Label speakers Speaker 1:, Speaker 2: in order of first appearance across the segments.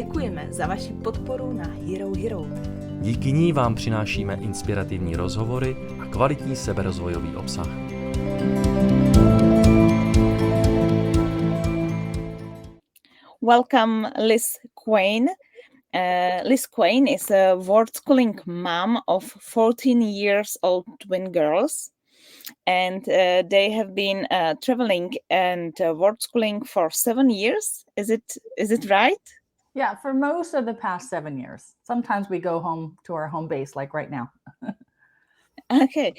Speaker 1: děkujeme za vaši podporu na Hero.
Speaker 2: Díky ní vám přinášíme inspirativní rozhovory a kvalitní seberozvojový obsah.
Speaker 3: Welcome, Lizz Quainové. Lizz Quainové is a worldschooling mom of 14-year-old twin girls, and they have been traveling and worldschooling for 7 years. Is it right?
Speaker 4: Yeah, for most of the past 7 years. Sometimes we go home to our home base, like right now.
Speaker 3: Okay.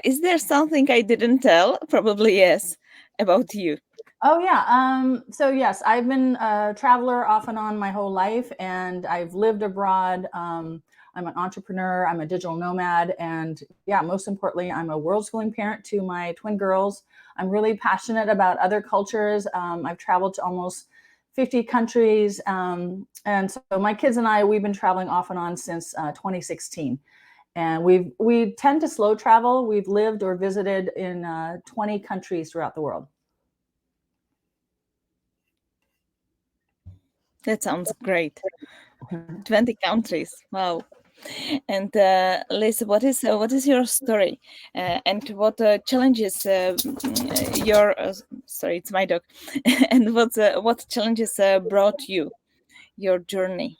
Speaker 3: Is there something I didn't tell? Probably yes, about you.
Speaker 4: Oh, yeah. So, yes, I've been a traveler off and on my whole life, and I've lived abroad. I'm an entrepreneur. I'm a digital nomad. And yeah, most importantly, I'm a world schooling parent to my twin girls. I'm really passionate about other cultures. I've traveled to almost 50 countries. And so my kids and we've been traveling off and on since 2016. And we tend to slow travel. We've lived or visited in 20 countries throughout the world.
Speaker 3: That sounds great. 20 countries. Wow. And Lizz, what is your story? And what challenges sorry, it's my dog. And what challenges brought you your journey,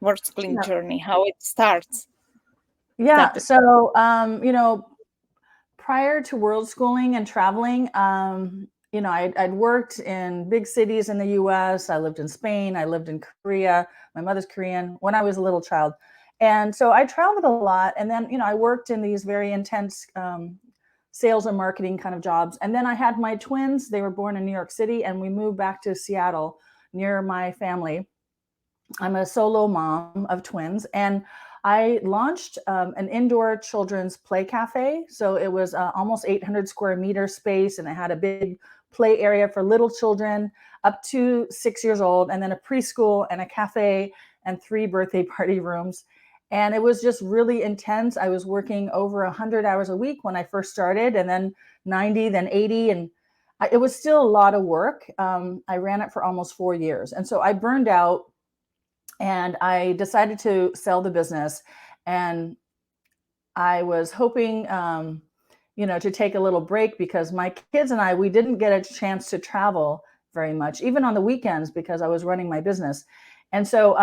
Speaker 3: worldschooling journey, how it starts?
Speaker 4: Yeah. So, prior to world schooling and traveling, I'd worked in big cities in the US. I lived in Spain. I lived in Korea. My mother's Korean when I was a little child. And so I traveled a lot. And then, I worked in these very intense sales and marketing kind of jobs. And then I had my twins. They were born in New York City, and we moved back to Seattle near my family. I'm a solo mom of twins. And I launched an indoor children's play cafe. So it was almost 800 square meter space, and it had a big play area for little children up to 6 years old, and then a preschool and a cafe and 3 birthday party rooms. And it was just really intense. I was working over 100 hours a week when I first started, and then 90, then 80. And it was still a lot of work. I ran it for almost 4 years. And so I burned out, and I decided to sell the business. And I was hoping, to take a little break, because my kids and we didn't get a chance to travel very much, even on the weekends, because I was running my business. And so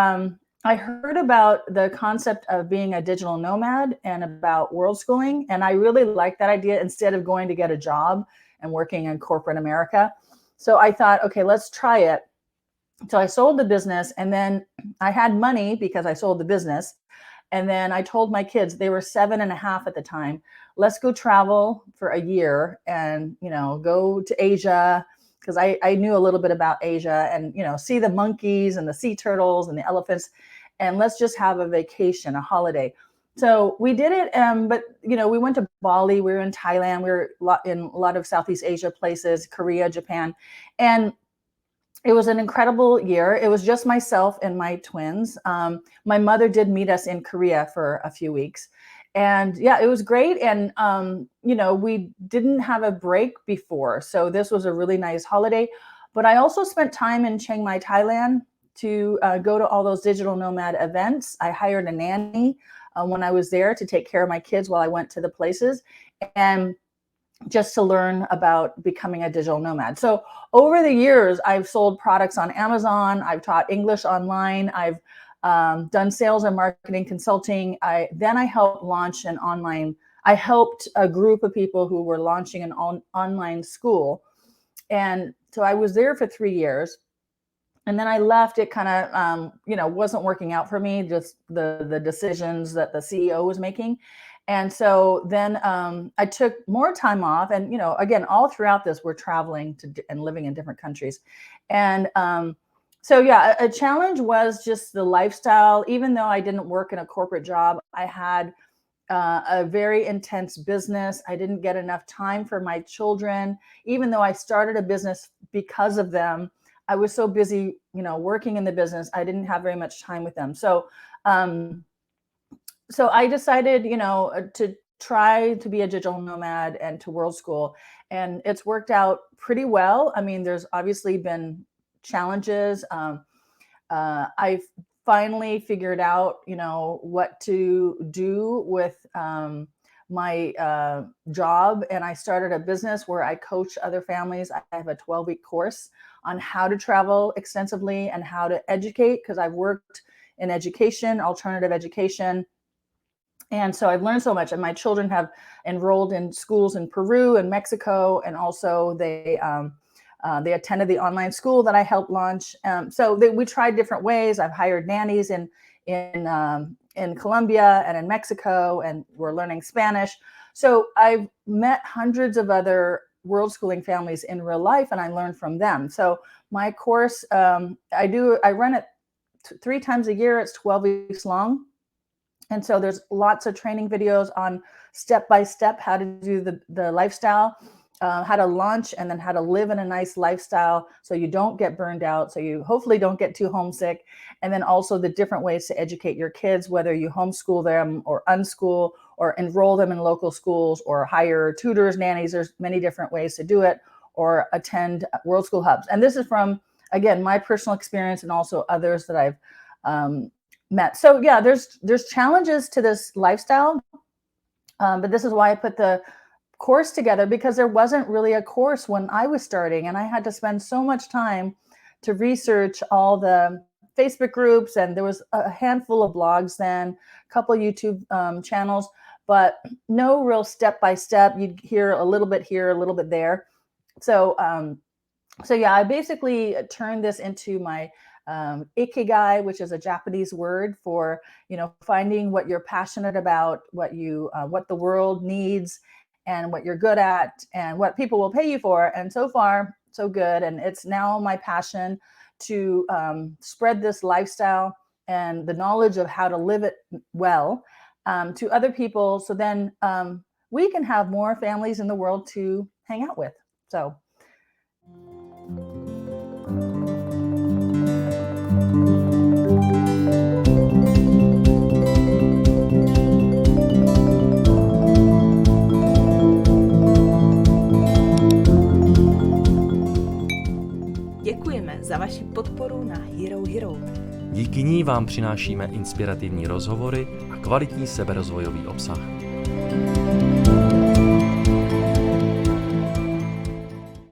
Speaker 4: I heard about the concept of being a digital nomad and about world schooling. And I really liked that idea, instead of going to get a job and working in corporate America. So I thought, okay, let's try it. So I sold the business, and then I had money because I sold the business. And then I told my kids, they were 7.5 at the time, let's go travel for a year and, go to Asia, because I knew a little bit about Asia, and, see the monkeys and the sea turtles and the elephants. And let's just have a vacation, a holiday. So we did it. But, we went to Bali, we were in Thailand, we were in a lot of Southeast Asia places, Korea, Japan. And it was an incredible year. It was just myself and my twins. My mother did meet us in Korea for a few weeks. And yeah, it was great. And, we didn't have a break before. So this was a really nice holiday. But I also spent time in Chiang Mai, Thailand, to go to all those digital nomad events. I hired a nanny when I was there to take care of my kids while I went to the places, and just to learn about becoming a digital nomad. So over the years, I've sold products on Amazon. I've taught English online. I've done sales and marketing consulting. I helped launch I helped a group of people who were launching an online school. And so I was there for 3 years. And then I left. It kind of, wasn't working out for me, just the decisions that the CEO was making. And so then I took more time off. And, again, all throughout this, we're traveling and living in different countries. And so, yeah, a challenge was just the lifestyle. Even though I didn't work in a corporate job, I had a very intense business. I didn't get enough time for my children. Even though I started a business because of them, I was so busy, working in the business, I didn't have very much time with them. So, so I decided, to try to be a digital nomad and to world school. And it's worked out pretty well. I mean, there's obviously been challenges. I finally figured out, what to do with my job. And I started a business where I coach other families. I have a 12-week course on how to travel extensively and how to educate, because I've worked in education, alternative education. And so I've learned so much. And my children have enrolled in schools in Peru and Mexico. And also they attended the online school that I helped launch. We tried different ways. I've hired nannies in Colombia and in Mexico, and we're learning Spanish. So I've met hundreds of other world schooling families in real life, and I learned from them. So my course, I run it 3 times a year. It's 12 weeks long. And so there's lots of training videos on step-by-step how to do the lifestyle, how to launch, and then how to live in a nice lifestyle so you don't get burned out, so you hopefully don't get too homesick. And then also the different ways to educate your kids, whether you homeschool them or unschool or enroll them in local schools or hire tutors, nannies. There's many different ways to do it, or attend World School Hubs. And this is from, again, my personal experience and also others that I've met. So yeah, there's challenges to this lifestyle, but this is why I put the course together, because there wasn't really a course when I was starting, and I had to spend so much time to research all the Facebook groups, and there was a handful of blogs then, a couple of YouTube channels, but no real step-by-step. You'd hear a little bit here, a little bit there. So yeah, I basically turned this into my ikigai, which is a Japanese word for, finding what you're passionate about, what the world needs, and what you're good at, and what people will pay you for. And so far, so good. And it's now my passion to spread this lifestyle and the knowledge of how to live it well to other people. So then we can have more families in the world to hang out with. So.
Speaker 1: Děkujeme za vaši podporu na Hero.
Speaker 2: Díky ní vám přinášíme inspirativní rozhovory a kvalitní seberozvojový obsah.